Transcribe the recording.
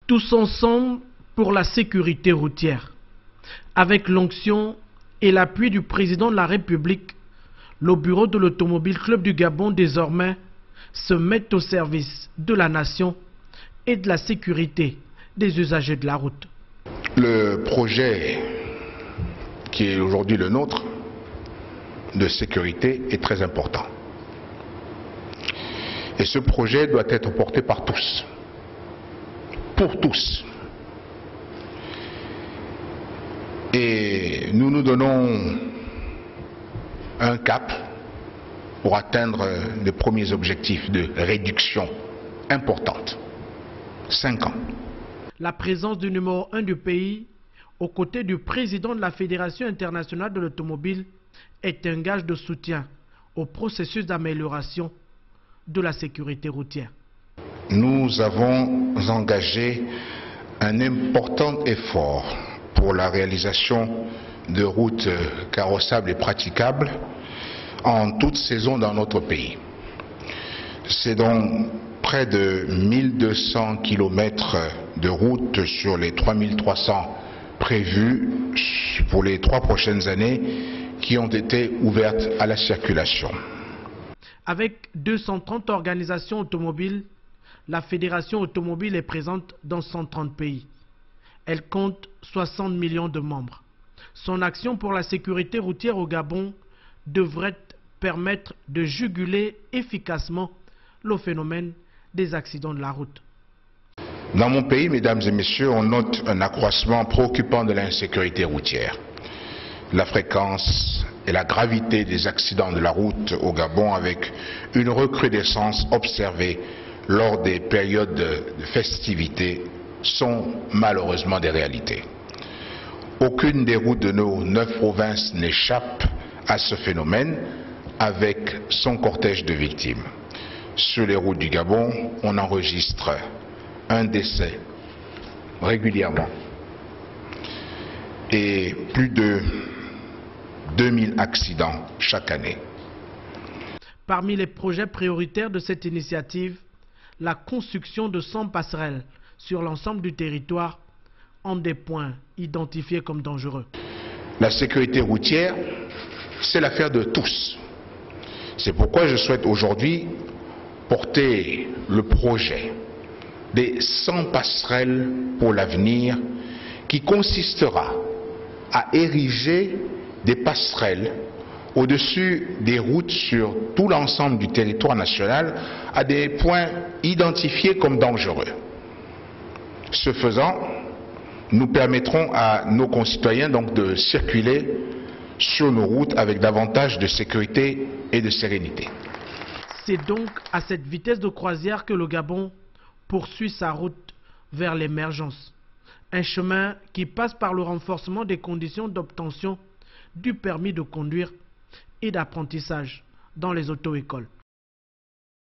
Tous ensemble pour la sécurité routière. Avec l'onction et l'appui du président de la République, le bureau de l'Automobile Club du Gabon désormais se met au service de la nation et de la sécurité des usagers de la route. Le projet qui est aujourd'hui le nôtre de sécurité est très important. Et ce projet doit être porté par tous, pour tous. Et nous nous donnons un cap pour atteindre les premiers objectifs de réduction importante. 5 ans. La présence du numéro 1 du pays, aux côtés du président de la Fédération internationale de l'automobile, est un gage de soutien au processus d'amélioration de la sécurité routière. Nous avons engagé un important effort pour la réalisation de routes carrossables et praticables en toute saison dans notre pays. C'est donc près de 1200 km de routes sur les 3300 prévues pour les 3 prochaines années qui ont été ouvertes à la circulation. Avec 230 organisations automobiles, la Fédération automobile est présente dans 130 pays. Elle compte 60 millions de membres. Son action pour la sécurité routière au Gabon devrait permettre de juguler efficacement le phénomène des accidents de la route. Dans mon pays, mesdames et messieurs, on note un accroissement préoccupant de l'insécurité routière. La fréquence et la gravité des accidents de la route au Gabon, avec une recrudescence observée lors des périodes de festivités, sont malheureusement des réalités. Aucune des routes de nos 9 provinces n'échappe à ce phénomène avec son cortège de victimes. Sur les routes du Gabon, on enregistre un décès régulièrement et plus de 2000 accidents chaque année. Parmi les projets prioritaires de cette initiative, la construction de 100 passerelles sur l'ensemble du territoire en des points identifiés comme dangereux. La sécurité routière, c'est l'affaire de tous. C'est pourquoi je souhaite aujourd'hui porter le projet des 100 passerelles pour l'avenir qui consistera à ériger des passerelles au-dessus des routes sur tout l'ensemble du territoire national à des points identifiés comme dangereux. Ce faisant, nous permettrons à nos concitoyens donc de circuler sur nos routes avec davantage de sécurité et de sérénité. C'est donc à cette vitesse de croisière que le Gabon poursuit sa route vers l'émergence. Un chemin qui passe par le renforcement des conditions d'obtention du permis de conduire et d'apprentissage dans les auto-écoles.